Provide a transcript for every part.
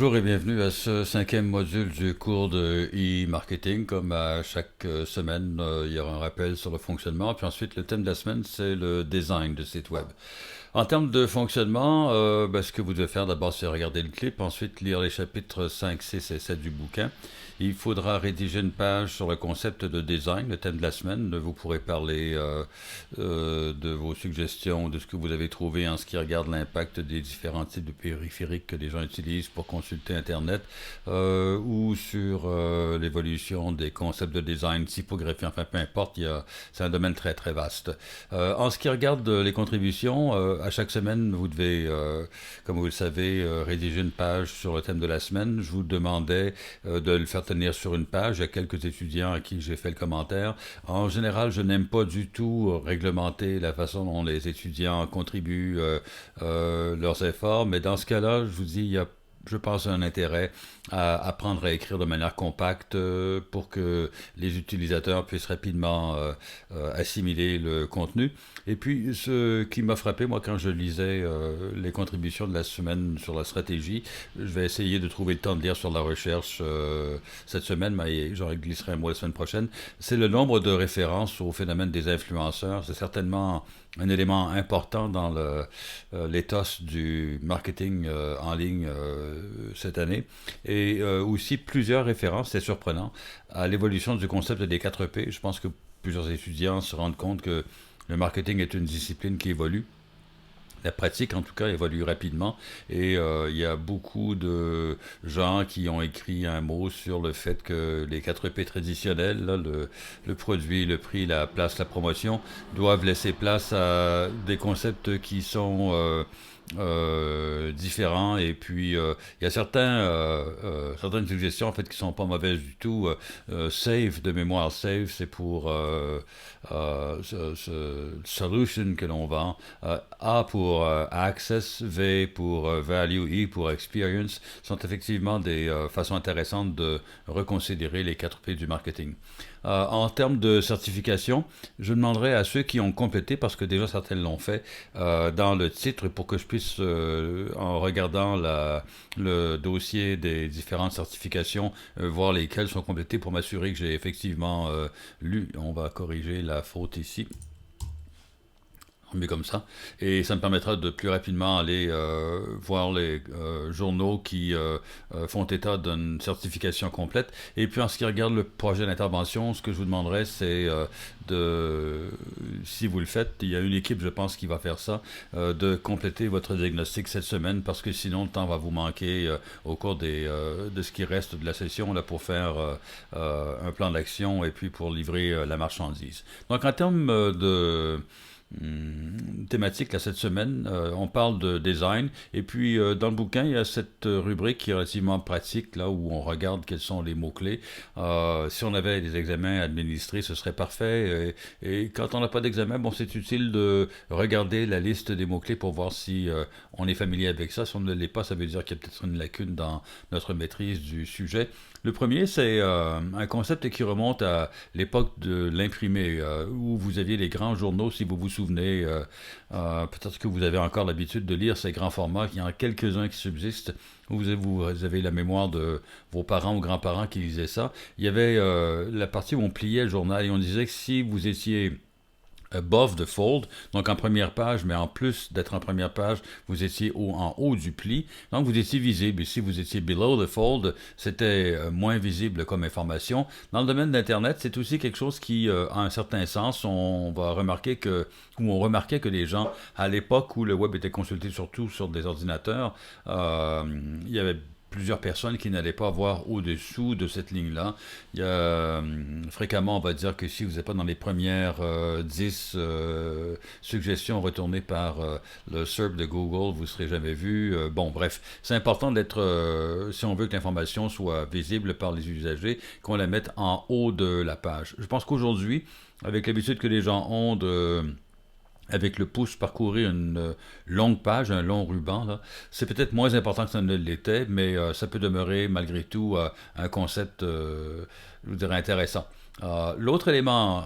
Bonjour et bienvenue à ce cinquième module du cours de e-marketing. Comme à chaque semaine, il y aura un rappel sur le fonctionnement. Puis ensuite, le thème de la semaine, c'est le design de site web. En termes de fonctionnement, ce que vous devez faire d'abord, c'est regarder le clip, ensuite lire les chapitres 5, 6 et 7 du bouquin. Il faudra rédiger une page sur le concept de design, le thème de la semaine. Vous pourrez parler de vos suggestions, de ce que vous avez trouvé en ce qui regarde l'impact des différents types de périphériques que les gens utilisent pour consulter Internet, ou sur l'évolution des concepts de design, typographie, enfin peu importe, c'est un domaine très très vaste. En ce qui regarde les contributions, à chaque semaine, vous devez, comme vous le savez, rédiger une page sur le thème de la semaine. Je vous demandais de le faire tenir sur une page. Il y a quelques étudiants à qui j'ai fait le commentaire. En général, je n'aime pas du tout réglementer la façon dont les étudiants contribuent leurs efforts, mais dans ce cas-là, je vous dis, il y a je pense un intérêt à apprendre à écrire de manière compacte pour que les utilisateurs puissent rapidement assimiler le contenu. Et puis, ce qui m'a frappé, moi, quand je lisais les contributions de la semaine sur la stratégie, je vais essayer de trouver le temps de lire sur la recherche cette semaine, mais j'en glisserai un mot la semaine prochaine. C'est le nombre de références au phénomène des influenceurs. C'est certainement un élément important dans l'éthos du marketing en ligne cette année. Et aussi plusieurs références, c'est surprenant, à l'évolution du concept des 4 P. Je pense que plusieurs étudiants se rendent compte que le marketing est une discipline qui évolue. La pratique, en tout cas, évolue rapidement et il y a beaucoup de gens qui ont écrit un mot sur le fait que les 4 P traditionnels, là, le produit, le prix, la place, la promotion, doivent laisser place à des concepts qui sont différents. Et puis il y a certaines suggestions en fait qui sont pas mauvaises du tout. Save de mémoire, save c'est pour ce solution que l'on vend. A pour access, V pour value, E pour experience sont effectivement des façons intéressantes de reconsidérer les 4 P du marketing. En termes de certification, je demanderai à ceux qui ont complété, parce que déjà certains l'ont fait, dans le titre pour que je puisse, en regardant le dossier des différentes certifications, voir lesquelles sont complétées pour m'assurer que j'ai effectivement lu. On va corriger la faute ici. Mais comme ça. Et ça me permettra de plus rapidement aller voir les journaux qui font état d'une certification complète. Et puis en ce qui regarde le projet d'intervention, ce que je vous demanderais, c'est si vous le faites, il y a une équipe, je pense, qui va faire ça, de compléter votre diagnostic cette semaine, parce que sinon le temps va vous manquer au cours de ce qui reste de la session là, pour faire un plan d'action et puis pour livrer la marchandise. Donc en termes thématique là, cette semaine. On parle de design. Et puis, dans le bouquin, il y a cette rubrique qui est relativement pratique, là où on regarde quels sont les mots-clés. Si on avait des examens administrés, ce serait parfait. Et quand on n'a pas d'examen, bon, c'est utile de regarder la liste des mots-clés pour voir si on est familier avec ça. Si on ne l'est pas, ça veut dire qu'il y a peut-être une lacune dans notre maîtrise du sujet. Le premier, c'est un concept qui remonte à l'époque de l'imprimé, où vous aviez les grands journaux, si vous vous souvenez. Peut-être que vous avez encore l'habitude de lire ces grands formats. Il y en a quelques-uns qui subsistent. Vous avez la mémoire de vos parents ou grands-parents qui lisaient ça. Il y avait la partie où on pliait le journal et on disait que si vous étiez above the fold, donc en première page, mais en plus d'être en première page, vous étiez en haut du pli, donc vous étiez visible. Et si vous étiez below the fold, c'était moins visible comme information. Dans le domaine d'Internet, c'est aussi quelque chose qui, a un certain sens, on va remarquer que, ou on remarquait que les gens, à l'époque où le web était consulté surtout sur des ordinateurs, il y avait plusieurs personnes qui n'allaient pas voir au-dessous de cette ligne-là. Il y a, fréquemment, on va dire que si vous n'êtes pas dans les premières 10 suggestions retournées par le SERP de Google, vous ne serez jamais vu. Bon, bref, c'est important d'être, si on veut que l'information soit visible par les usagers, qu'on la mette en haut de la page. Je pense qu'aujourd'hui, avec l'habitude que les gens ont de avec le pouce parcourir une longue page, un long ruban, là, c'est peut-être moins important que ça ne l'était, mais ça peut demeurer malgré tout un concept, je vous dirais, intéressant. L'autre élément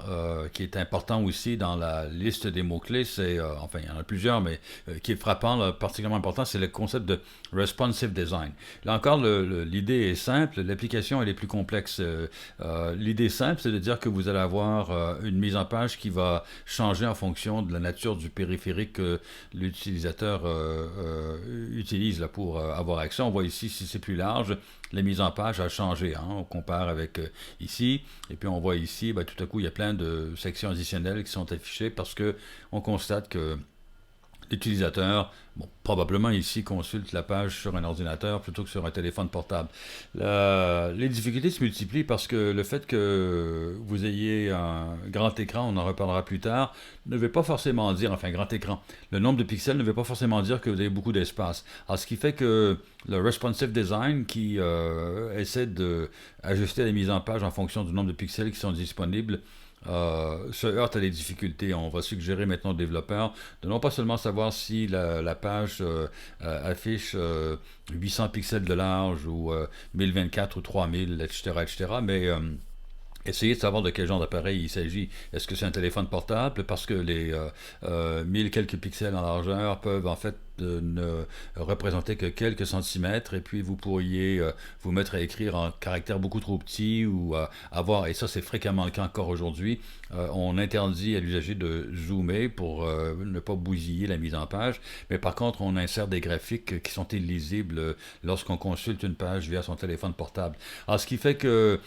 qui est important aussi dans la liste des mots-clés, c'est, enfin il y en a plusieurs, mais qui est frappant, là, particulièrement important, c'est le concept de responsive design. Là encore, l'idée est simple, l'application elle est plus complexe. L'idée simple, c'est de dire que vous allez avoir une mise en page qui va changer en fonction de la nature du périphérique que l'utilisateur utilise là, pour avoir accès. On voit ici, si c'est plus large, la mise en page a changé. Hein. On compare avec ici, et puis on voit ici, ben, tout à coup, il y a plein de sections additionnelles qui sont affichées parce que on constate que l'utilisateur, bon, probablement ici, consulte la page sur un ordinateur plutôt que sur un téléphone portable. Les difficultés se multiplient parce que le fait que vous ayez un grand écran, on en reparlera plus tard, ne veut pas forcément dire, enfin grand écran, le nombre de pixels ne veut pas forcément dire que vous avez beaucoup d'espace. Alors ce qui fait que le responsive design qui essaie d'ajuster la mise en page en fonction du nombre de pixels qui sont disponibles se heurte à des difficultés. On va suggérer maintenant aux développeurs de non pas seulement savoir si la page affiche 800 pixels de large ou 1024 ou 3000, etc., etc., mais essayez de savoir de quel genre d'appareil il s'agit. Est-ce que c'est un téléphone portable? Parce que les 1000 quelques pixels en largeur peuvent en fait ne représenter que quelques centimètres et puis vous pourriez vous mettre à écrire en caractères beaucoup trop petits ou avoir, et ça c'est fréquemment le cas encore aujourd'hui, on interdit à l'usager de zoomer pour ne pas bousiller la mise en page, mais par contre on insère des graphiques qui sont illisibles lorsqu'on consulte une page via son téléphone portable. Alors ce qui fait que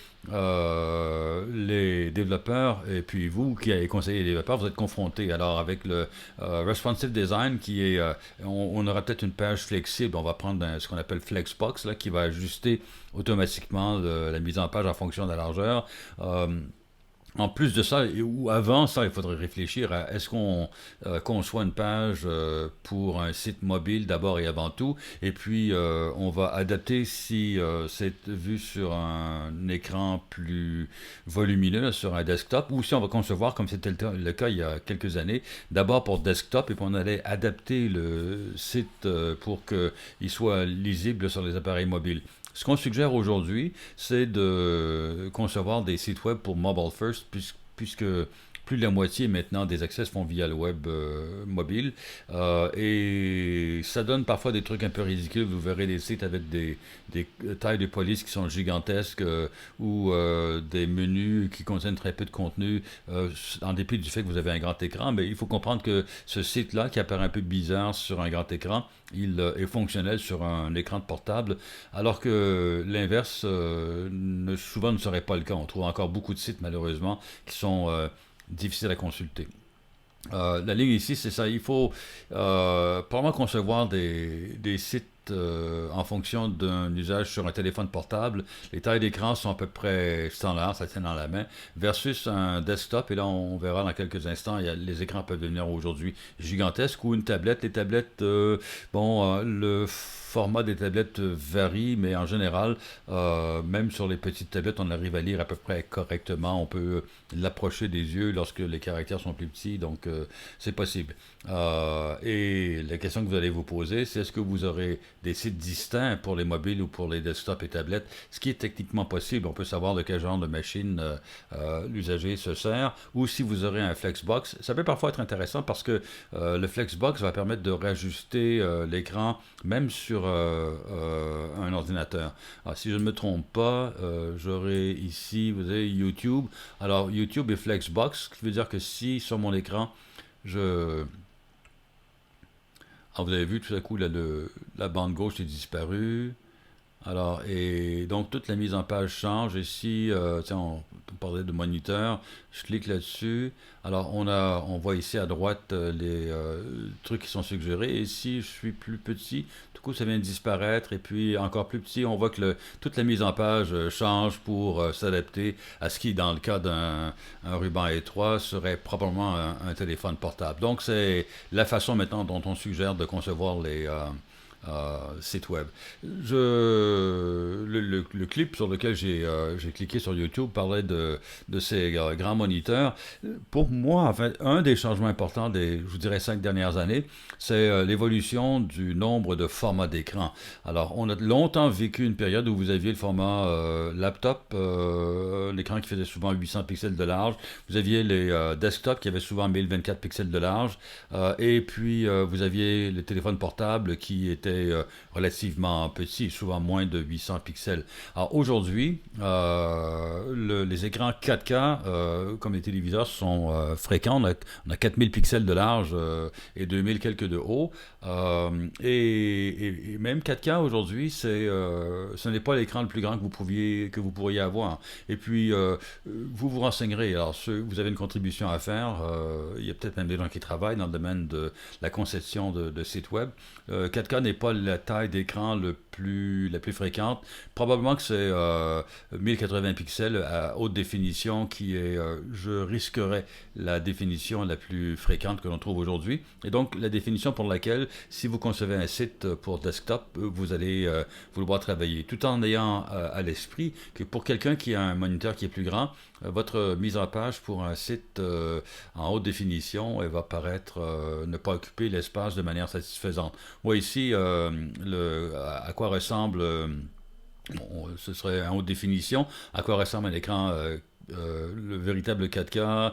les développeurs, et puis vous qui avez conseillé les développeurs, vous êtes confrontés alors avec le responsive design qui est, on aura peut-être une page flexible, on va prendre ce qu'on appelle Flexbox, là, qui va ajuster automatiquement la mise en page en fonction de la largeur. En plus de ça, ou avant ça, il faudrait réfléchir à est-ce qu'on conçoit une page pour un site mobile d'abord et avant tout, et puis on va adapter si c'est vu sur un écran plus volumineux, sur un desktop, ou si on va concevoir, comme c'était le cas il y a quelques années, d'abord pour desktop, et puis on allait adapter le site pour qu'il soit lisible sur les appareils mobiles. Ce qu'on suggère aujourd'hui, c'est de concevoir des sites web pour mobile first, puisque plus de la moitié maintenant des accès se font via le web mobile. Et ça donne parfois des trucs un peu ridicules. Vous verrez des sites avec des tailles de police qui sont gigantesques ou des menus qui contiennent très peu de contenu, en dépit du fait que vous avez un grand écran. Mais il faut comprendre que ce site-là, qui apparaît un peu bizarre sur un grand écran, il est fonctionnel sur un écran de portable, alors que l'inverse souvent ne serait pas le cas. On trouve encore beaucoup de sites, malheureusement, qui sont difficiles à consulter. La ligne ici, c'est ça. Il faut probablement concevoir des sites en fonction d'un usage sur un téléphone portable. Les tailles d'écran sont à peu près standards, ça tient dans la main, versus un desktop. Et là, on verra dans quelques instants, les écrans peuvent devenir aujourd'hui gigantesques ou une tablette. Les tablettes, le format des tablettes varie, mais en général, même sur les petites tablettes, on arrive à lire à peu près correctement. On peut l'approcher des yeux lorsque les caractères sont plus petits, donc c'est possible. Et la question que vous allez vous poser, c'est est-ce que vous aurez des sites distincts pour les mobiles ou pour les desktops et tablettes, ce qui est techniquement possible. On peut savoir de quel genre de machine l'usager se sert, ou si vous aurez un Flexbox. Ça peut parfois être intéressant parce que le Flexbox va permettre de réajuster l'écran même sur un ordinateur. Alors, si je ne me trompe pas, j'aurai ici, vous avez YouTube. Alors, YouTube et Flexbox, ce qui veut dire que si sur mon écran, je... Alors, vous avez vu tout à coup, la bande gauche est disparue. Alors, et donc toute la mise en page change. Ici, tiens, on parlait de moniteur. Je clique là-dessus. Alors, on voit ici à droite les trucs qui sont suggérés. Et si je suis plus petit, du coup, ça vient de disparaître. Et puis, encore plus petit, on voit que toute la mise en page change pour s'adapter à ce qui, dans le cas d'un ruban étroit, serait probablement un téléphone portable. Donc, c'est la façon maintenant dont on suggère de concevoir les sites web. Le le clip sur lequel j'ai cliqué sur YouTube parlait de ces grands moniteurs. Pour moi, en fait, un des changements importants des, je vous dirais, 5 dernières années, c'est l'évolution du nombre de formats d'écran. Alors, on a longtemps vécu une période où vous aviez le format laptop, un écran qui faisait souvent 800 pixels de large. Vous aviez les desktops qui avaient souvent 1024 pixels de large. Et puis, vous aviez les téléphones portables qui étaient relativement petits, souvent moins de 800 pixels. Alors, aujourd'hui, les écrans 4K, comme les téléviseurs, sont fréquents. On a 4000 pixels de large et 2000 quelques de haut. Et même 4K aujourd'hui, ce n'est pas l'écran le plus grand que vous pourriez avoir. Et puis, vous vous renseignerez. Alors, vous avez une contribution à faire. Il y a peut-être même des gens qui travaillent dans le domaine de la conception de sites web. 4K n'est pas la taille d'écran la plus fréquente. Probablement que c'est 1080 pixels à haute définition qui est, je risquerais, la définition la plus fréquente que l'on trouve aujourd'hui. Et donc, la définition pour laquelle, si vous concevez un site pour desktop, vous allez vouloir travailler, tout en ayant à l'esprit que pour quelqu'un qui a un moniteur qui est plus grand, votre mise en page pour un site en haute définition elle va paraître ne pas occuper l'espace de manière satisfaisante. Moi ici, à quoi ressemble, ce serait en haute définition, à quoi ressemble un écran le véritable 4K.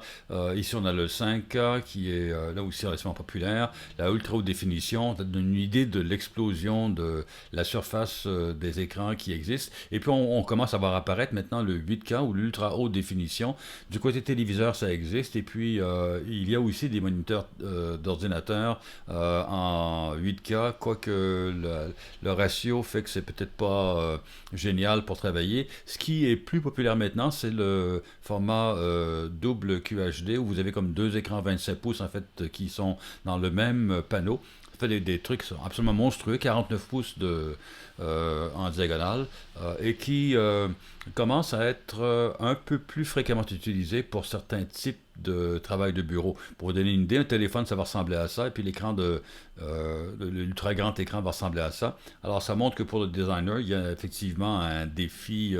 Ici, on a le 5K qui est là aussi relativement populaire. La ultra haute définition, ça donne une idée de l'explosion de la surface des écrans qui existent. Et puis, on commence à voir apparaître maintenant le 8K ou l'ultra haute définition. Du côté téléviseur, ça existe. Et puis, il y a aussi des moniteurs d'ordinateur en 8K, quoique le ratio fait que c'est peut-être pas génial pour travailler. Ce qui est plus populaire maintenant, c'est le format double QHD où vous avez comme deux écrans 27 pouces en fait qui sont dans le même panneau. Ça fait des trucs qui sont absolument monstrueux, 49 pouces en diagonale et qui commencent à être un peu plus fréquemment utilisés pour certains types de travail de bureau. Pour vous donner une idée, un téléphone, ça va ressembler à ça, et puis l'écran l'ultra grand écran va ressembler à ça. Alors, ça montre que pour le designer, il y a effectivement un défi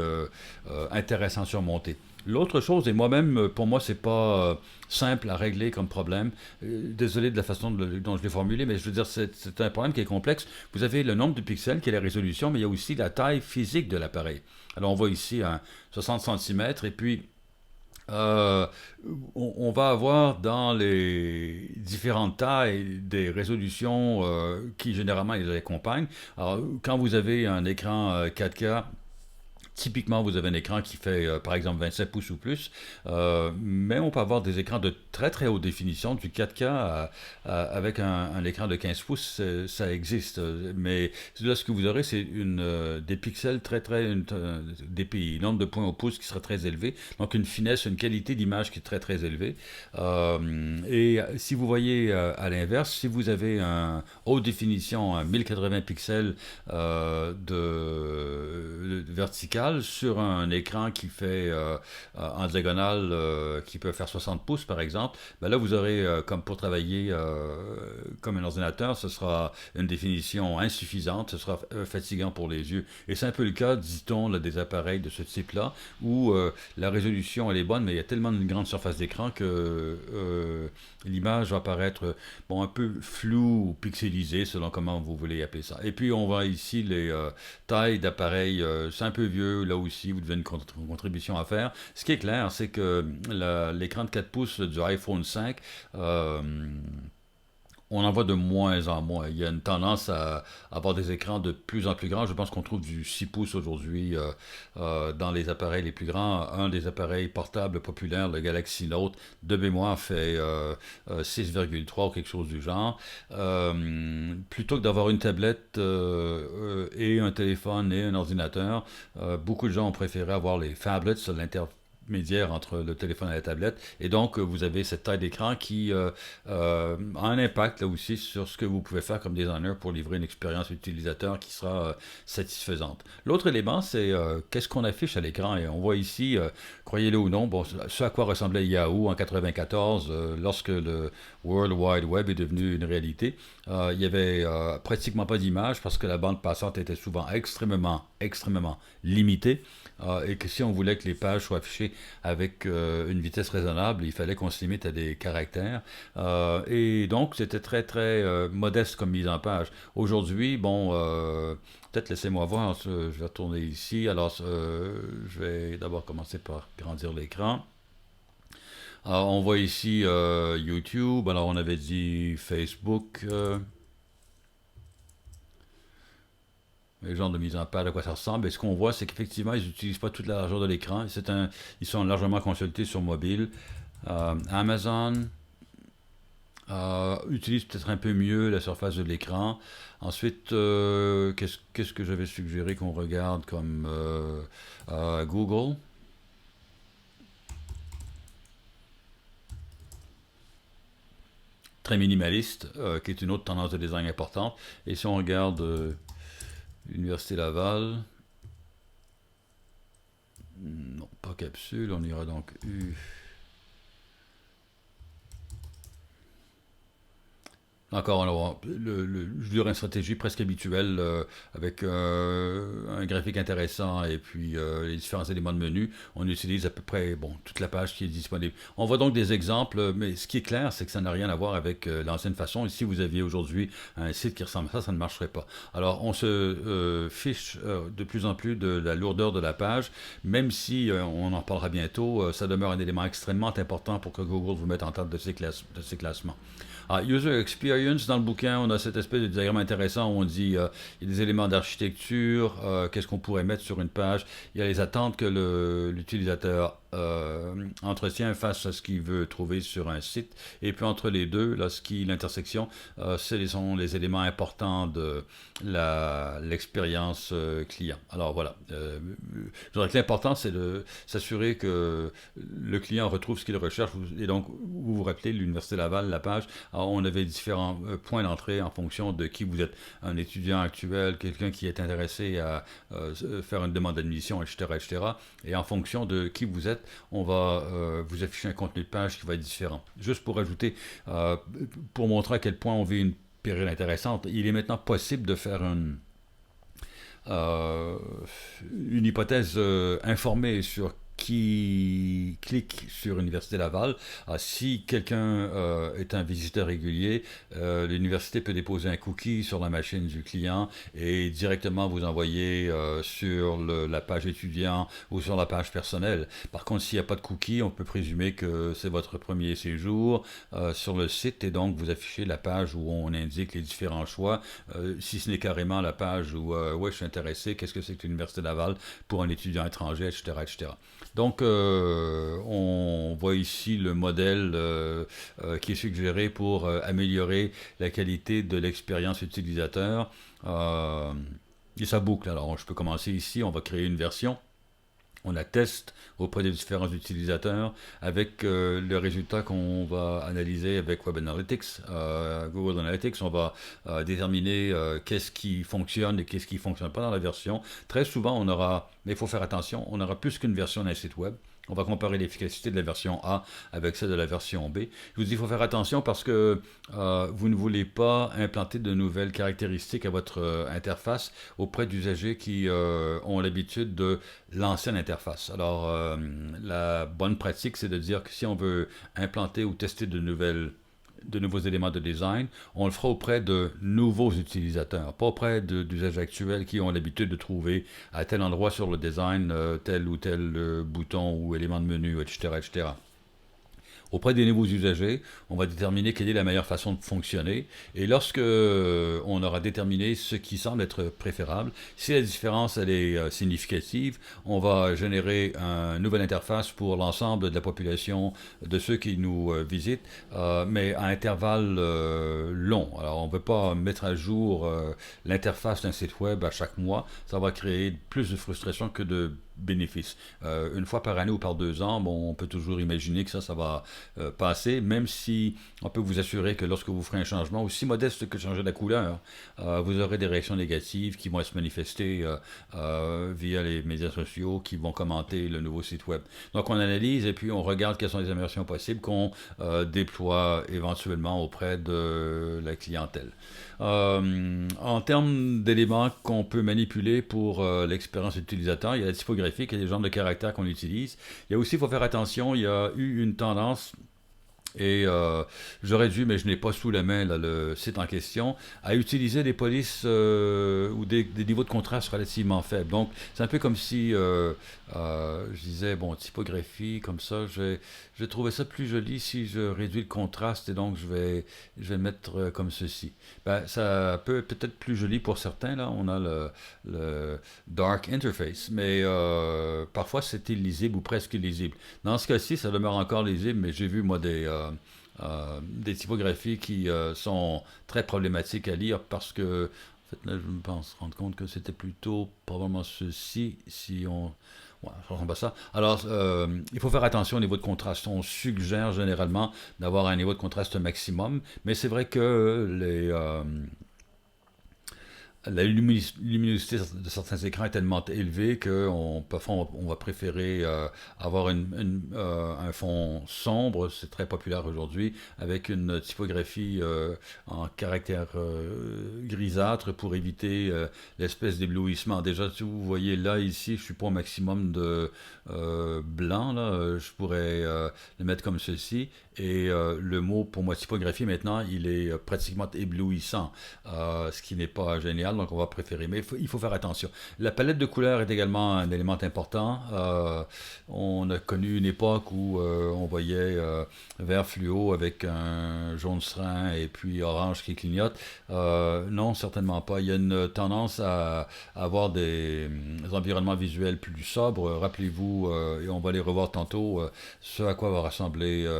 intéressant à surmonter. L'autre chose, et moi-même, pour moi, c'est pas simple à régler comme problème. Désolé de la façon dont je l'ai formulé, mais je veux dire, c'est un problème qui est complexe. Vous avez le nombre de pixels, qui est la résolution, mais il y a aussi la taille physique de l'appareil. Alors, on voit ici un 60 cm, et puis euh, on va avoir dans les différentes tailles des résolutions qui généralement les accompagnent. Alors, quand vous avez un écran 4K, typiquement, vous avez un écran qui fait, par exemple, 27 pouces ou plus, mais on peut avoir des écrans de très très haute définition, du 4K avec un écran de 15 pouces, ça existe. Mais là, ce que vous aurez, c'est des pixels très très, des nombre de points au pouce qui sera très élevé, donc une finesse, une qualité d'image qui est très très élevée. Et si vous voyez à l'inverse, si vous avez un haute définition, un 1080 pixels de vertical, sur un écran qui fait en diagonale qui peut faire 60 pouces par exemple, ben là vous aurez comme pour travailler comme un ordinateur, ce sera une définition insuffisante, ce sera fatigant pour les yeux. Et c'est un peu le cas, dit-on, là, des appareils de ce type-là, où la résolution elle est bonne, mais il y a tellement une grande surface d'écran que l'image va paraître bon, un peu floue ou pixelisée selon comment vous voulez appeler ça. Et puis on voit ici les tailles d'appareils, c'est un peu vieux, là aussi vous devez une contribution à faire. Ce qui est clair, c'est que l'écran de 4 pouces du iPhone 5, on en voit de moins en moins. Il y a une tendance à avoir des écrans de plus en plus grands. Je pense qu'on trouve du 6 pouces aujourd'hui dans les appareils les plus grands. Un des appareils portables populaires, le Galaxy Note, de mémoire fait 6,3 ou quelque chose du genre. Plutôt que d'avoir une tablette et un téléphone et un ordinateur, beaucoup de gens ont préféré avoir les phablets, l'intermédiaire entre le téléphone et la tablette. Et donc, vous avez cette taille d'écran qui a un impact là aussi sur ce que vous pouvez faire comme designer pour livrer une expérience utilisateur qui sera satisfaisante. L'autre élément, c'est qu'est-ce qu'on affiche à l'écran. Et on voit ici, croyez-le ou non, bon, ce à quoi ressemblait Yahoo en 94, lorsque le World Wide Web est devenu une réalité, il y avait pratiquement pas d'images parce que la bande passante était souvent extrêmement limitée, et que si on voulait que les pages soient affichées avec une vitesse raisonnable, il fallait qu'on se limite à des caractères. Et donc, c'était très modeste comme mise en page. Aujourd'hui, bon, peut-être laissez-moi voir, je vais retourner ici. Alors, je vais d'abord commencer par grandir l'écran. Alors, on voit ici YouTube. Alors, on avait dit Facebook. Les genres de mise en page, à quoi ça ressemble. Et ce qu'on voit, c'est qu'effectivement, ils n'utilisent pas toute la largeur de l'écran. Ils sont largement consultés sur mobile. Amazon utilise peut-être un peu mieux la surface de l'écran. Ensuite, qu'est-ce que j'avais suggéré qu'on regarde comme Google? Très minimaliste, qui est une autre tendance de design importante. Et si on regarde l'Université Laval, non, pas capsule, on ira donc U. Encore, je dirais une stratégie presque habituelle avec un graphique intéressant et puis les différents éléments de menu. On utilise à peu près bon, toute la page qui est disponible. On voit donc des exemples, mais ce qui est clair, c'est que ça n'a rien à voir avec l'ancienne façon. Et si vous aviez aujourd'hui un site qui ressemble à ça, ça ne marcherait pas. Alors, on se fiche de plus en plus de la lourdeur de la page, même si on en parlera bientôt, ça demeure un élément extrêmement important pour que Google vous mette en tête de de ses classements. User Experience, dans le bouquin, on a cette espèce de diagramme intéressant où on dit il y a des éléments d'architecture, qu'est-ce qu'on pourrait mettre sur une page, il y a les attentes que l'utilisateur entretient face à ce qu'il veut trouver sur un site, et puis entre les deux, là, l'intersection, ce sont les éléments importants de l'expérience client. Alors voilà, je dirais que l'important, c'est de s'assurer que le client retrouve ce qu'il recherche, et donc, vous vous rappelez, l'Université Laval, la page, alors, on avait différents points d'entrée en fonction de qui vous êtes, un étudiant actuel, quelqu'un qui est intéressé à faire une demande d'admission, etc., etc. Et en fonction de qui vous êtes, on va vous afficher un contenu de page qui va être différent. Juste pour ajouter, pour montrer à quel point on vit une période intéressante, il est maintenant possible de faire euh, une hypothèse informée sur qui clique sur Université Laval. Si quelqu'un est un visiteur régulier, l'université peut déposer un cookie sur la machine du client et directement vous envoyer sur la page étudiant ou sur la page personnelle. Par contre, s'il n'y a pas de cookie, on peut présumer que c'est votre premier séjour sur le site et donc vous affichez la page où on indique les différents choix, si ce n'est carrément la page où ouais, je suis intéressé, qu'est-ce que c'est que l'Université Laval pour un étudiant étranger, etc., etc. Donc, on voit ici le modèle qui est suggéré pour améliorer la qualité de l'expérience utilisateur. Et ça boucle. Alors, je peux commencer ici. On va créer une version. On la teste auprès des différents utilisateurs avec le résultat qu'on va analyser avec Web Analytics, Google Analytics. On va déterminer qu'est-ce qui fonctionne et qu'est-ce qui ne fonctionne pas dans la version. Très souvent, mais il faut faire attention, on aura plus qu'une version d'un site web. On va comparer l'efficacité de la version A avec celle de la version B. Je vous dis, il faut faire attention parce que vous ne voulez pas implanter de nouvelles caractéristiques à votre interface auprès d'usagers qui ont l'habitude de l'ancienne interface. Alors, la bonne pratique, c'est de dire que si on veut implanter ou tester de nouveaux éléments de design, on le fera auprès de nouveaux utilisateurs, pas auprès d'usagers actuels qui ont l'habitude de trouver à tel endroit sur le design tel ou tel bouton ou élément de menu, etc., etc. Auprès des nouveaux usagers, on va déterminer quelle est la meilleure façon de fonctionner. Et lorsque on aura déterminé ce qui semble être préférable, si la différence elle est significative, on va générer une nouvelle interface pour l'ensemble de la population de ceux qui nous visitent, mais à intervalles longs. Alors on ne veut pas mettre à jour l'interface d'un site web à chaque mois. Ça va créer plus de frustration que de bénéfices. Une fois par année ou par 2 ans, bon, on peut toujours imaginer que ça va passer, même si on peut vous assurer que lorsque vous ferez un changement, aussi modeste que changer la couleur, vous aurez des réactions négatives qui vont se manifester via les médias sociaux, qui vont commenter le nouveau site web. Donc on analyse et puis on regarde quelles sont les améliorations possibles qu'on déploie éventuellement auprès de la clientèle. En termes d'éléments qu'on peut manipuler pour l'expérience utilisateur, il y a la typographie, il y a les genres de caractères qu'on utilise. Il y a aussi, il faut faire attention, il y a eu une tendance et j'aurais dû, mais je n'ai pas sous la main là, le site en question, à utiliser des polices ou des niveaux de contraste relativement faibles. Donc, c'est un peu comme si je disais, bon, typographie, comme ça, je trouvais ça plus joli si je réduis le contraste et donc je vais le mettre comme ceci. Ben, ça peut peut-être plus joli pour certains, là, on a le dark interface, mais parfois c'est illisible ou presque illisible. Dans ce cas-ci, ça demeure encore lisible, mais j'ai vu, moi, des typographies qui sont très problématiques à lire parce que, en fait, là, je me pense rendre compte que c'était plutôt probablement ceci, si on... Ouais, ça ressemble à ça. Alors, il faut faire attention au niveau de contraste. On suggère généralement d'avoir un niveau de contraste maximum, mais c'est vrai que la luminosité de certains écrans est tellement élevée que parfois on va préférer avoir un fond sombre, c'est très populaire aujourd'hui, avec une typographie en caractère grisâtre pour éviter l'espèce d'éblouissement. Déjà, si vous voyez là, ici, je suis pas au maximum de blanc, là, je pourrais le mettre comme ceci, et le mot pour moi typographie maintenant, il est pratiquement éblouissant, ce qui n'est pas génial, donc on va préférer. Mais il faut faire attention. La palette de couleurs est également un élément important. On a connu une époque où on voyait vert fluo avec un jaune serein et puis orange qui clignote. Non, certainement pas. Il y a une tendance à avoir des environnements visuels plus sobres. Rappelez-vous, et on va les revoir tantôt, ce à quoi va ressembler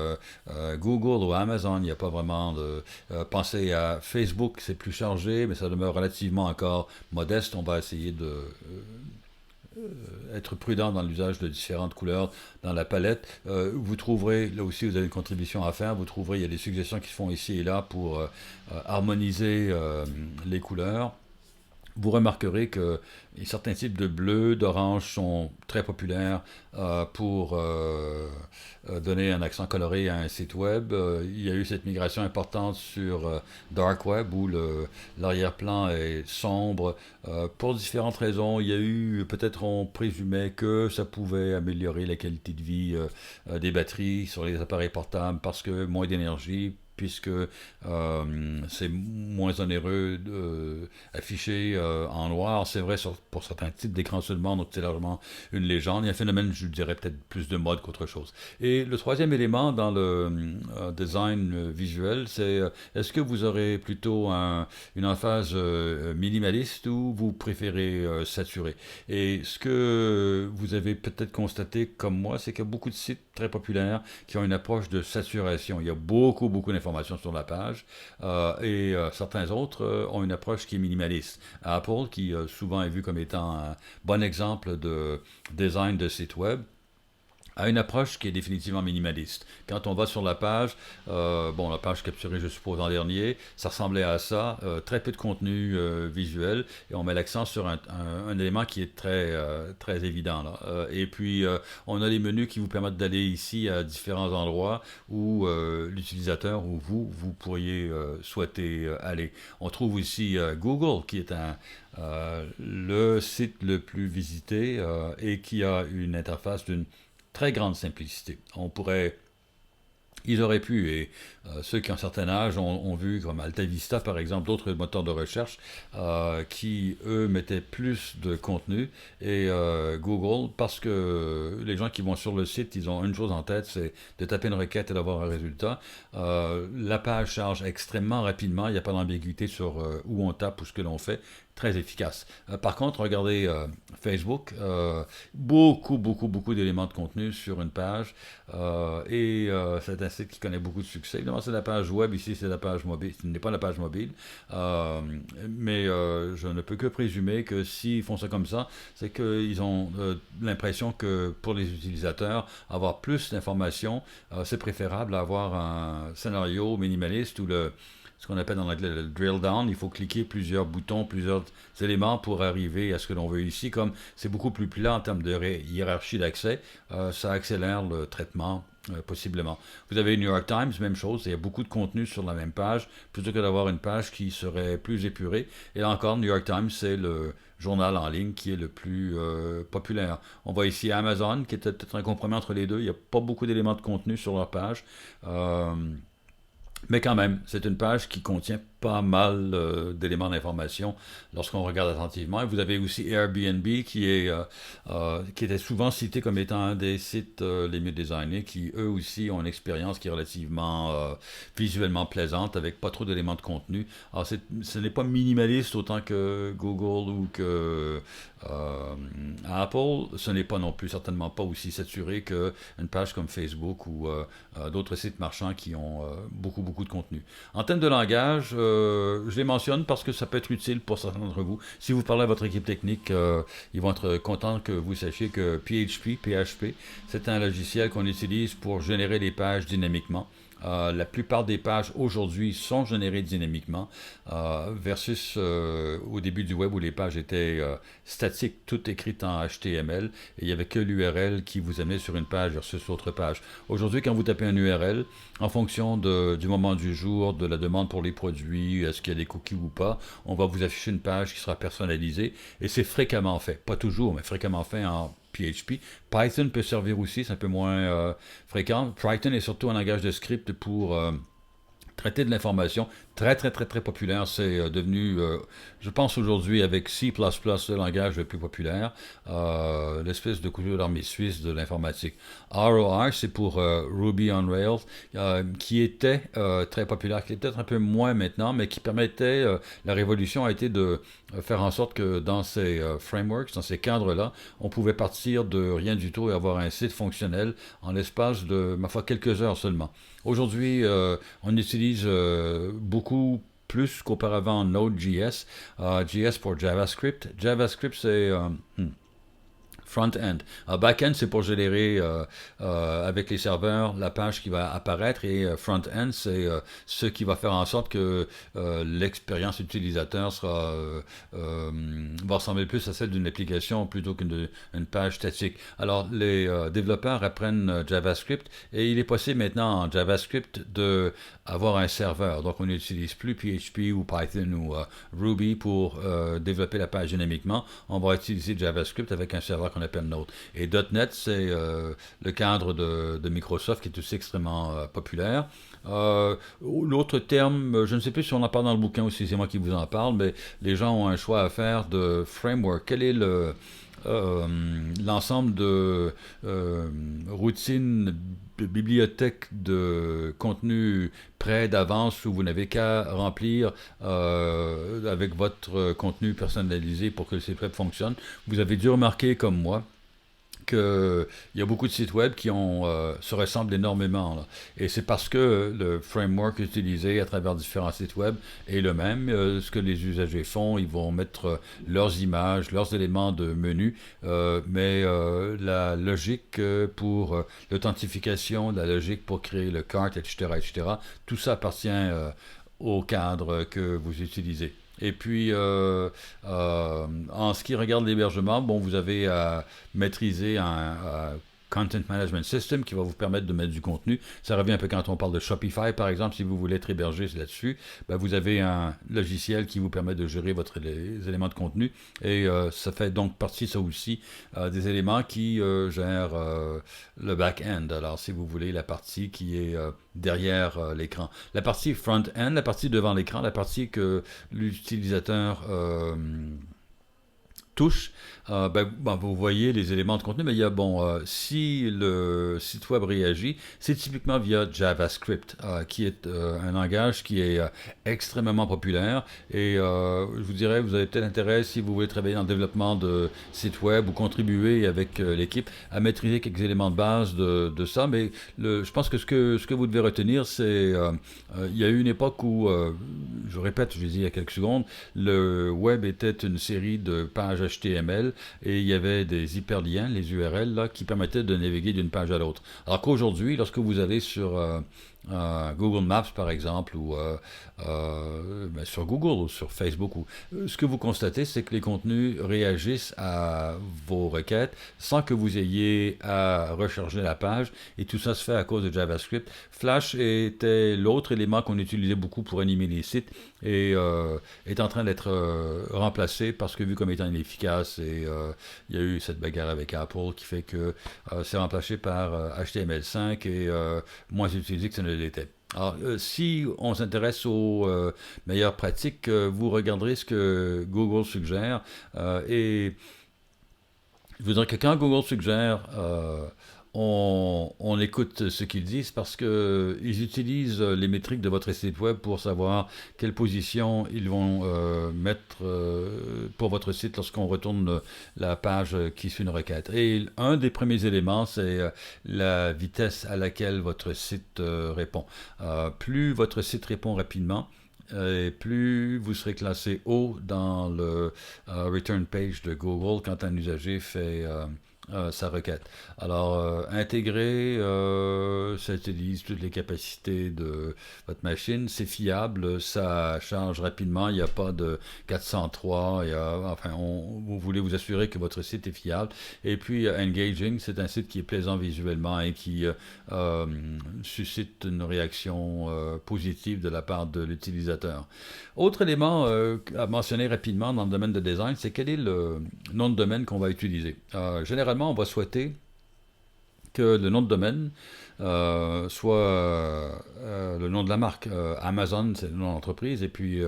Google ou Amazon. Il n'y a pas vraiment de... pensez à Facebook, c'est plus chargé, mais ça demeure relativement encore modeste. On va essayer de être prudent dans l'usage de différentes couleurs dans la palette. Vous trouverez, là aussi vous avez une contribution à faire, vous trouverez, il y a des suggestions qui se font ici et là pour harmoniser les couleurs. Vous remarquerez que certains types de bleu, d'orange sont très populaires pour donner un accent coloré à un site web. Il y a eu cette migration importante sur Dark Web où l'arrière-plan est sombre. Pour différentes raisons, il y a eu, peut-être on présumait que ça pouvait améliorer la qualité de vie des batteries sur les appareils portables parce que moins d'énergie, puisque c'est moins onéreux d'afficher en noir. C'est vrai pour certains types d'écrans seulement, donc c'est largement une légende. Il y a un phénomène, je dirais, peut-être plus de mode qu'autre chose. Et le troisième élément dans le design visuel, c'est est-ce que vous aurez plutôt une emphase minimaliste ou vous préférez saturer? Et ce que vous avez peut-être constaté comme moi, c'est qu'il y a beaucoup de sites très populaires qui ont une approche de saturation. Il y a beaucoup d'informations sur la page et certains autres ont une approche qui est minimaliste. Apple, qui souvent est vu comme étant un bon exemple de design de site web, a une approche qui est définitivement minimaliste. Quand on va sur la page, bon, la page capturée, je suppose, en dernier, ça ressemblait à ça, très peu de contenu visuel, et on met l'accent sur un élément qui est très évident, là. Et puis, on a les menus qui vous permettent d'aller ici à différents endroits où l'utilisateur ou vous pourriez souhaiter aller. On trouve ici Google, qui est le site le plus visité et qui a une interface d'une très grande simplicité. Ils auraient pu, et ceux qui ont un certain âge ont vu, comme AltaVista par exemple, d'autres moteurs de recherche qui, eux, mettaient plus de contenu, et Google, parce que les gens qui vont sur le site, ils ont une chose en tête, c'est de taper une requête et d'avoir un résultat. La page charge extrêmement rapidement, il n'y a pas d'ambiguïté sur où on tape ou ce que l'on fait. très efficace. Par contre, regardez Facebook, beaucoup d'éléments de contenu sur une page c'est un site qui connaît beaucoup de succès. Évidemment, c'est la page web, ici c'est la page mobile, ce n'est pas la page mobile, je ne peux que présumer que s'ils font ça comme ça, c'est qu'ils ont l'impression que pour les utilisateurs, avoir plus d'informations, c'est préférable à avoir un scénario minimaliste où ce qu'on appelle dans l'anglais le drill down, il faut cliquer plusieurs boutons, plusieurs éléments pour arriver à ce que l'on veut ici. Comme c'est beaucoup plus plat en termes de hiérarchie d'accès, ça accélère le traitement possiblement. Vous avez New York Times, même chose, il y a beaucoup de contenu sur la même page, plutôt que d'avoir une page qui serait plus épurée. Et là encore, New York Times, c'est le journal en ligne qui est le plus populaire. On voit ici Amazon, qui est peut-être un compromis entre les deux. Il n'y a pas beaucoup d'éléments de contenu sur leur page. Mais quand même, c'est une page qui contient pas mal d'éléments d'information lorsqu'on regarde attentivement. Et vous avez aussi Airbnb qui était souvent cité comme étant un des sites les mieux designés, qui eux aussi ont une expérience qui est relativement visuellement plaisante, avec pas trop d'éléments de contenu. Alors ce n'est pas minimaliste autant que Google ou que Apple. Ce n'est pas non plus certainement pas aussi saturé qu'une page comme Facebook ou d'autres sites marchands qui ont beaucoup de contenu. En termes de langage, je les mentionne parce que ça peut être utile pour certains d'entre vous. Si vous parlez à votre équipe technique, ils vont être contents que vous sachiez que PHP, c'est un logiciel qu'on utilise pour générer des pages dynamiquement. La plupart des pages aujourd'hui sont générées dynamiquement versus au début du web où les pages étaient statiques, toutes écrites en HTML et il n'y avait que l'URL qui vous amenait sur une page versus l'autre page. Aujourd'hui, quand vous tapez un URL, en fonction du moment du jour, de la demande pour les produits, est-ce qu'il y a des cookies ou pas, on va vous afficher une page qui sera personnalisée et c'est fréquemment fait, pas toujours, mais fréquemment fait en PHP. Python peut servir aussi, c'est un peu moins fréquent. Python est surtout un langage de script pour traiter de l'information. Très populaire. C'est devenu, je pense aujourd'hui, avec C++, le langage le plus populaire, l'espèce de couteau d'armée suisse de l'informatique. ROR, c'est pour Ruby on Rails, qui était très populaire, qui est peut-être un peu moins maintenant, mais qui permettait, la révolution a été de faire en sorte que dans ces frameworks, dans ces cadres-là, on pouvait partir de rien du tout et avoir un site fonctionnel en l'espace de, ma foi, quelques heures seulement. Aujourd'hui, on utilise beaucoup plus qu'auparavant Node.js, JS pour JavaScript. JavaScript, c'est front-end. Back-end, c'est pour générer avec les serveurs la page qui va apparaître et front-end, c'est ce qui va faire en sorte que l'expérience utilisateur va ressembler plus à celle d'une application plutôt qu'une page statique. Alors, les développeurs apprennent JavaScript et il est possible maintenant en JavaScript d'avoir un serveur. Donc, on n'utilise plus PHP ou Python ou Ruby pour développer la page dynamiquement. On va utiliser JavaScript avec un serveur qu'on appelle Node. Et .NET, c'est le cadre de Microsoft qui est aussi extrêmement populaire. L'autre terme, je ne sais plus si on en parle dans le bouquin ou si c'est moi qui vous en parle, mais les gens ont un choix à faire de framework. Quel est l'ensemble de routines, de bibliothèques de contenu prêt d'avance où vous n'avez qu'à remplir avec votre contenu personnalisé pour que le site web fonctionne. Vous avez dû remarquer, comme moi, qu'il y a beaucoup de sites web qui se ressemblent énormément. Là. Et c'est parce que le framework utilisé à travers différents sites web est le même. Ce que les usagers font, ils vont mettre leurs images, leurs éléments de menu, mais la logique pour l'authentification, la logique pour créer le cart, etc., tout ça appartient au cadre que vous utilisez. Et puis, en ce qui regarde l'hébergement, bon, vous avez à maîtriser un Content Management System qui va vous permettre de mettre du contenu. Ça revient un peu quand on parle de Shopify, par exemple, si vous voulez être hébergé là-dessus, ben vous avez un logiciel qui vous permet de gérer les éléments de contenu. Et ça fait donc partie, ça aussi, des éléments qui gèrent le back-end. Alors, si vous voulez, la partie qui est derrière l'écran. La partie front-end, la partie devant l'écran, la partie que l'utilisateur touche, vous voyez les éléments de contenu, mais il y a, si le site web réagit, c'est typiquement via JavaScript, qui est un langage qui est extrêmement populaire. Et je vous dirais, vous avez peut-être intérêt, si vous voulez travailler dans le développement de sites web ou contribuer avec l'équipe, à maîtriser quelques éléments de base de ça. Mais je pense que ce que vous devez retenir, c'est il y a eu une époque où, je répète, je l'ai dit il y a quelques secondes, le web était une série de pages HTML et il y avait des hyperliens, les URL, là, qui permettaient de naviguer d'une page à l'autre. Alors qu'aujourd'hui, lorsque vous allez sur Google Maps, par exemple, ou sur Google ou sur Facebook, ce que vous constatez, c'est que les contenus réagissent à vos requêtes sans que vous ayez à recharger la page, et tout ça se fait à cause de JavaScript. Flash était l'autre élément qu'on utilisait beaucoup pour animer les sites et est en train d'être remplacé parce que vu comme étant inefficace, et il y a eu cette bagarre avec Apple qui fait que c'est remplacé par HTML5 et moins utilisé que ça ne l'était. Alors, si on s'intéresse aux meilleures pratiques, vous regarderez ce que Google suggère. Et je voudrais que quand Google suggère, on écoute ce qu'ils disent parce qu'ils utilisent les métriques de votre site web pour savoir quelle position ils vont mettre pour votre site lorsqu'on retourne la page qui suit une requête. Et un des premiers éléments, c'est la vitesse à laquelle votre site répond. Plus votre site répond rapidement, et plus vous serez classé haut dans le return page de Google quand un usager fait sa requête. Alors, intégrer, ça utilise toutes les capacités de votre machine, c'est fiable, ça charge rapidement, il n'y a pas de 403, vous voulez vous assurer que votre site est fiable. Et puis, Engaging, c'est un site qui est plaisant visuellement et qui suscite une réaction positive de la part de l'utilisateur. Autre élément à mentionner rapidement dans le domaine de design, c'est quel est le nom de domaine qu'on va utiliser. Généralement, on va souhaiter que le nom de domaine soit le nom de la marque. Amazon, c'est le nom de l'entreprise. Et puis,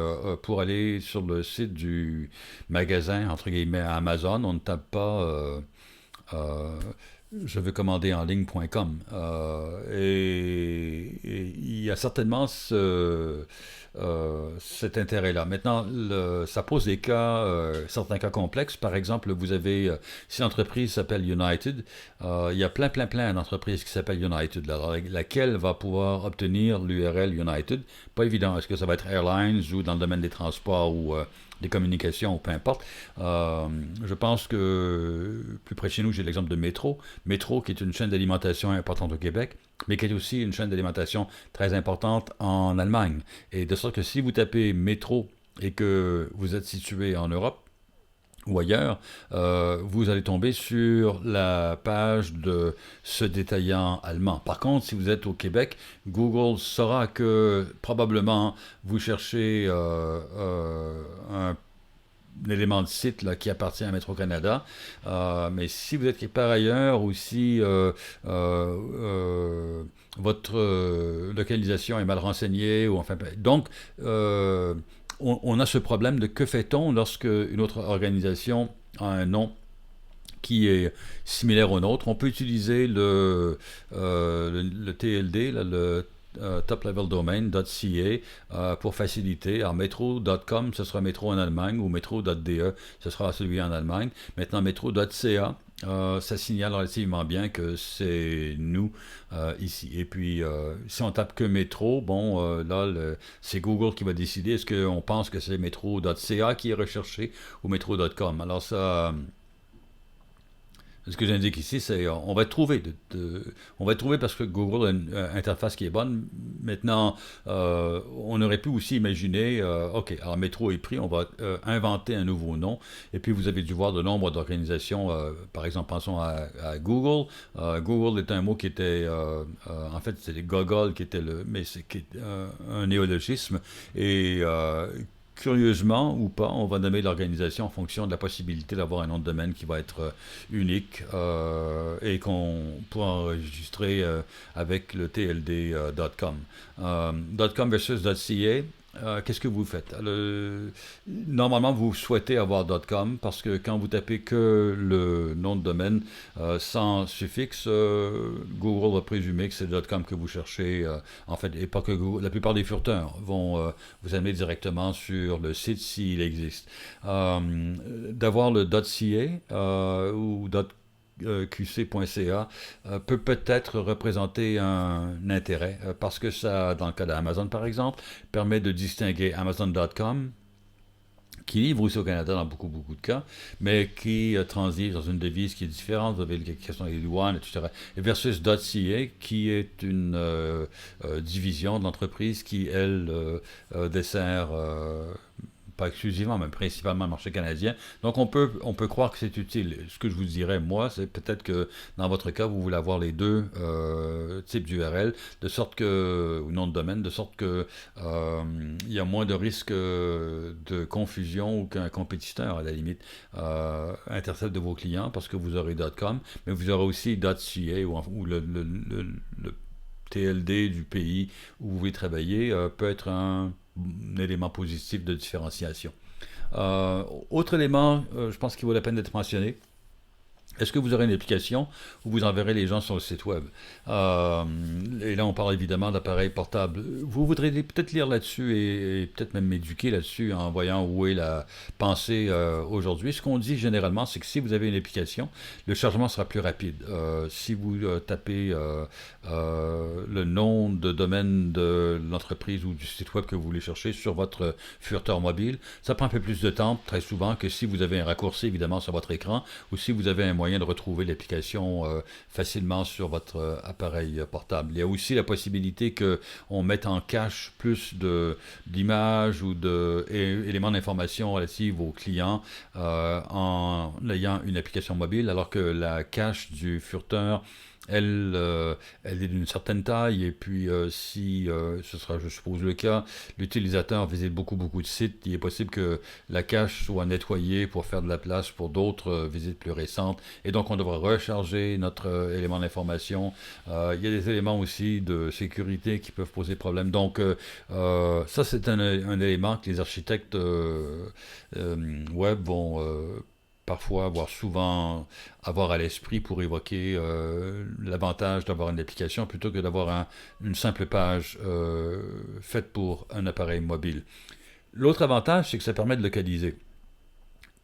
pour aller sur le site du magasin, entre guillemets, Amazon, on ne tape pas je veux commander en ligne.com. Et il y a certainement cet intérêt-là. Maintenant, ça pose des cas, certains cas complexes. Par exemple, vous avez, si l'entreprise s'appelle United, il y a plein d'entreprises qui s'appellent United, laquelle va pouvoir obtenir l'URL United. Pas évident. Est-ce que ça va être Airlines ou dans le domaine des transports ou des communications ou peu importe. Je pense que plus près de chez nous, j'ai l'exemple de Métro. Métro qui est une chaîne d'alimentation importante au Québec, mais qui est aussi une chaîne d'alimentation très importante en Allemagne. Et de sorte que si vous tapez Métro et que vous êtes situé en Europe, ou ailleurs, vous allez tomber sur la page de ce détaillant allemand. Par contre, si vous êtes au Québec, Google saura que probablement vous cherchez un élément de site là, qui appartient à Métro-Canada. Mais si vous êtes quelque part ailleurs ou si votre localisation est mal renseignée, ou enfin, donc on a ce problème de que fait-on lorsque une autre organisation a un nom qui est similaire au nôtre. On peut utiliser le TLD, là, le Top Level Domain.ca pour faciliter. Alors metro.com, ce sera métro en Allemagne, ou metro.de, ce sera celui en Allemagne. Maintenant metro.ca, ça signale relativement bien que c'est nous ici. Et puis, si on tape que métro, c'est Google qui va décider. Est-ce qu'on pense que c'est metro.ca qui est recherché ou metro.com? Alors ça, ce que j'indique ici, c'est on va trouver. On va trouver parce que Google a une interface qui est bonne. Maintenant, on aurait pu aussi imaginer, OK, alors métro est pris, on va inventer un nouveau nom. Et puis, vous avez dû voir le nombre d'organisations, par exemple, pensons à Google. Google est un mot qui était, en fait, c'était Gogol qui était un néologisme. Et curieusement ou pas, on va nommer l'organisation en fonction de la possibilité d'avoir un nom de domaine qui va être unique et qu'on pourra enregistrer avec le TLD.com. .com versus .ca, qu'est-ce que vous faites? Normalement, vous souhaitez avoir .com parce que quand vous tapez que le nom de domaine sans suffixe, Google va présumer que c'est .com que vous cherchez. En fait, et pas que Google. La plupart des furteurs vont vous amener directement sur le site s'il existe. D'avoir le .ca ou qc.ca peut-être représenter un intérêt parce que ça, dans le cas d'Amazon par exemple, permet de distinguer Amazon.com qui livre aussi au Canada dans beaucoup de cas, mais qui transige dans une devise qui est différente, vous avez les questions des douanes, etc. Et versus .ca, qui est une division de l'entreprise qui, elle, dessert pas exclusivement, mais principalement le marché canadien. Donc on peut croire que c'est utile. Ce que je vous dirais, moi, c'est peut-être que dans votre cas, vous voulez avoir les deux types d'URL, de sorte que, ou nom de domaine, de sorte que il y a moins de risques de confusion ou qu'un compétiteur, à la limite, intercepte de vos clients parce que vous aurez .com, mais vous aurez aussi .ca ou le TLD du pays où vous voulez travailler peut être un élément positif de différenciation. Autre élément, je pense qu'il vaut la peine d'être mentionné. Est-ce que vous aurez une application où vous enverrez les gens sur le site web? Et là, on parle évidemment d'appareils portables. Vous voudrez peut-être lire là-dessus et peut-être même m'éduquer là-dessus en voyant où est la pensée aujourd'hui. Ce qu'on dit généralement, c'est que si vous avez une application, le chargement sera plus rapide. Si vous tapez le nom de domaine de l'entreprise ou du site web que vous voulez chercher sur votre furteur mobile, ça prend un peu plus de temps, très souvent, que si vous avez un raccourci, évidemment, sur votre écran ou si vous avez un moyen de retrouver l'application facilement sur votre appareil portable. Il y a aussi la possibilité qu'on mette en cache plus d'images ou d'éléments d'information relatifs aux clients en ayant une application mobile, alors que la cache du furteur elle est d'une certaine taille et puis si ce sera, je suppose, le cas, l'utilisateur visite beaucoup de sites, il est possible que la cache soit nettoyée pour faire de la place pour d'autres visites plus récentes et donc on devra recharger notre élément d'information. Il y a des éléments aussi de sécurité qui peuvent poser problème. Donc ça c'est un élément que les architectes web vont parfois, voire souvent, avoir à l'esprit pour évoquer l'avantage d'avoir une application plutôt que d'avoir une simple page faite pour un appareil mobile. L'autre avantage, c'est que ça permet de localiser.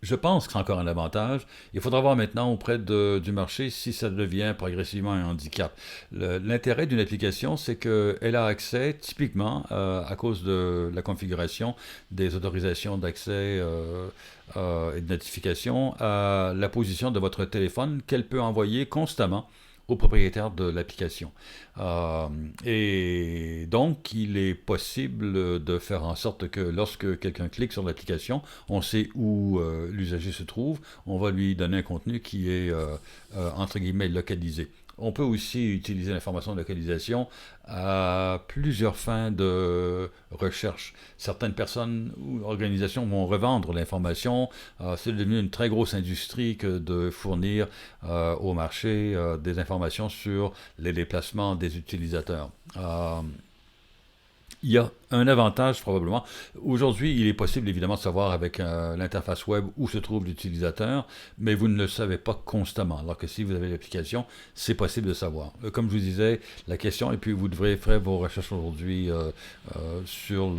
Je pense que c'est encore un avantage. Il faudra voir maintenant auprès du marché si ça devient progressivement un handicap. L'intérêt d'une application, c'est qu'elle a accès, typiquement, à cause de la configuration des autorisations d'accès et de notification, à la position de votre téléphone qu'elle peut envoyer constamment au propriétaire de l'application. Et donc, il est possible de faire en sorte que lorsque quelqu'un clique sur l'application, on sait où l'usager se trouve, on va lui donner un contenu qui est, entre guillemets, localisé. On peut aussi utiliser l'information de localisation à plusieurs fins de recherche. Certaines personnes ou organisations vont revendre l'information. C'est devenu une très grosse industrie que de fournir au marché des informations sur les déplacements des utilisateurs. Il y a un avantage probablement. Aujourd'hui, il est possible évidemment de savoir avec l'interface web où se trouve l'utilisateur, mais vous ne le savez pas constamment. Alors que si vous avez l'application, c'est possible de savoir. Comme je vous disais, la question, et puis vous devrez faire vos recherches aujourd'hui sur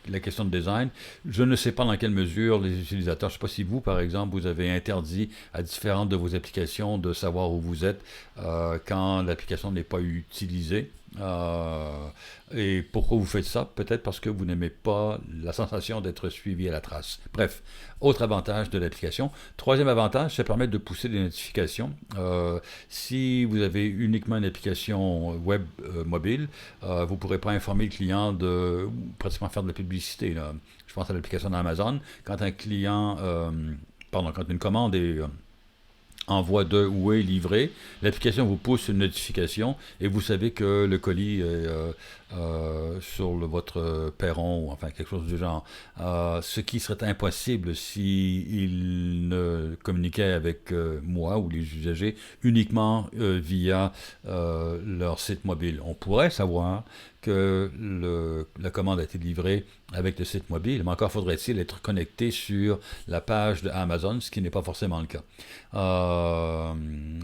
la question de design. Je ne sais pas dans quelle mesure les utilisateurs, je ne sais pas si vous, par exemple, vous avez interdit à différentes de vos applications de savoir où vous êtes quand l'application n'est pas utilisée. Et pourquoi vous faites ça? Peut-être parce que vous n'aimez pas la sensation d'être suivi à la trace. Bref, autre avantage de l'application. Troisième avantage, ça permet de pousser des notifications. Si vous avez uniquement une application web mobile, vous ne pourrez pas informer le client de pratiquement faire de la publicité. Là. Je pense à l'application d'Amazon. Quand un client, quand une commande est envoie de où est livré, l'application vous pousse une notification et vous savez que le colis sur votre perron, ou enfin quelque chose du genre. Ce qui serait impossible si ils ne communiquaient avec moi ou les usagers uniquement via leur site mobile. On pourrait savoir que la commande a été livrée avec le site mobile, mais encore faudrait-il être connecté sur la page de Amazon, ce qui n'est pas forcément le cas.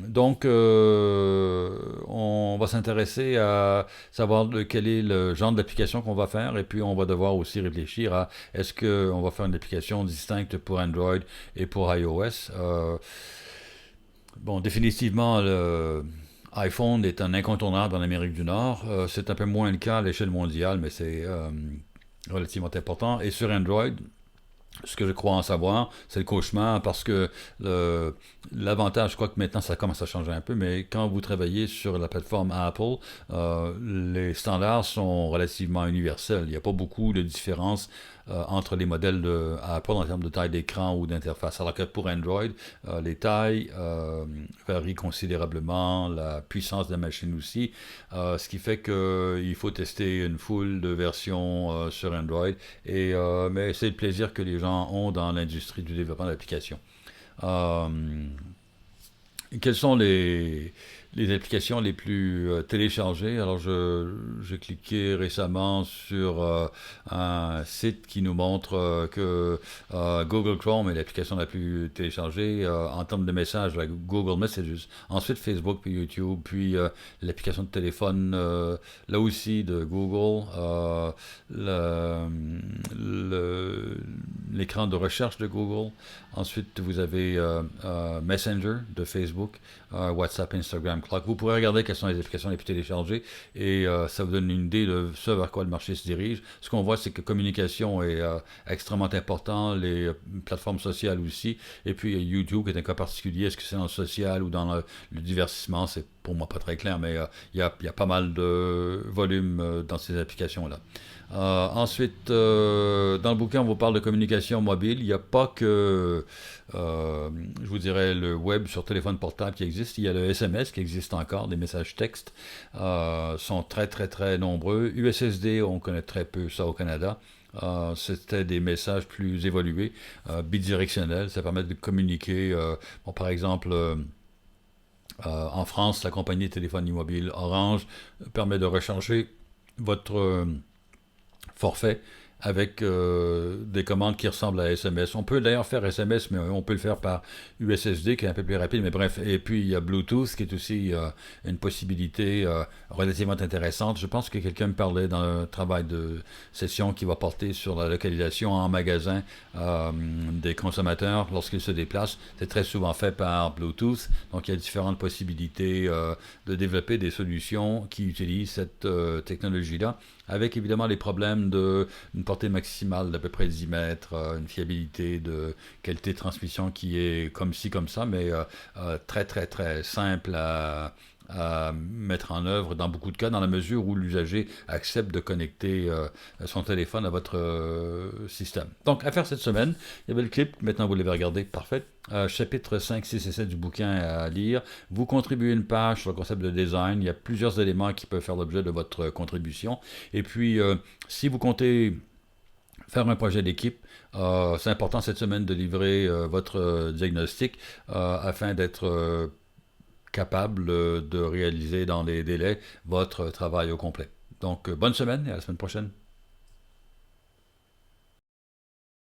Donc, on va s'intéresser à savoir quel est le genre d'application qu'on va faire, et puis on va devoir aussi réfléchir à est-ce qu'on va faire une application distincte pour Android et pour iOS. Bon, définitivement, le iPhone est un incontournable en Amérique du Nord. C'est un peu moins le cas à l'échelle mondiale, mais c'est relativement important. Et sur Android, ce que je crois en savoir, c'est le cauchemar parce que l'avantage, je crois que maintenant ça commence à changer un peu, mais quand vous travaillez sur la plateforme Apple, les standards sont relativement universels. Il n'y a pas beaucoup de différence entre les modèles de Apple en termes de taille d'écran ou d'interface. Alors que pour Android, les tailles varient considérablement, la puissance de la machine aussi, ce qui fait qu'il faut tester une foule de versions sur Android, mais c'est le plaisir que les gens ont dans l'industrie du développement d'applications. Euh, Quelles sont les applications les plus téléchargées? Alors, j'ai cliqué récemment sur un site qui nous montre que Google Chrome est l'application la plus téléchargée en termes de messages, like Google Messages. Ensuite, Facebook, puis YouTube, puis l'application de téléphone, là aussi de Google, l'écran de recherche de Google. Ensuite, vous avez Messenger de Facebook, WhatsApp, Instagram, Clock. Vous pourrez regarder quelles sont les applications les plus téléchargées et ça vous donne une idée de ce vers quoi le marché se dirige. Ce qu'on voit, c'est que communication est extrêmement important, les plateformes sociales aussi, et puis YouTube qui est un cas particulier. Est-ce que c'est dans le social ou dans le divertissement? C'est pour moi pas très clair, mais il y a pas mal de volume dans ces applications-là. Ensuite, dans le bouquin, on vous parle de communication mobile. Il n'y a pas que, je vous dirais, le web sur téléphone portable qui existe. Il y a le SMS qui existe encore, des messages textes sont très très très nombreux. USSD, on connaît très peu ça au Canada. C'était des messages plus évolués, bidirectionnels. Ça permet de communiquer, bon, par exemple, en France, la compagnie de téléphonie mobile Orange permet de recharger votre forfait avec des commandes qui ressemblent à SMS. On peut d'ailleurs faire SMS, mais on peut le faire par USSD qui est un peu plus rapide, mais bref. Et puis il y a Bluetooth qui est aussi une possibilité relativement intéressante. Je pense que quelqu'un me parlait dans un travail de session qui va porter sur la localisation en magasin des consommateurs lorsqu'ils se déplacent. C'est très souvent fait par Bluetooth, donc il y a différentes possibilités de développer des solutions qui utilisent cette technologie-là, avec évidemment les problèmes d'une portée maximale d'à peu près 10 mètres, une fiabilité de qualité de transmission qui est comme ci, comme ça, mais très très très simple à mettre en œuvre dans beaucoup de cas, dans la mesure où l'usager accepte de connecter son téléphone à votre système. Donc, à faire cette semaine, il y avait le clip, maintenant vous l'avez regardé, parfait. Chapitre 5, 6 et 7 du bouquin à lire. Vous contribuez une page sur le concept de design. Il y a plusieurs éléments qui peuvent faire l'objet de votre contribution. Et puis, si vous comptez faire un projet d'équipe, c'est important cette semaine de livrer votre diagnostic afin d'être capable de réaliser dans les délais votre travail au complet. Donc, bonne semaine et à la semaine prochaine.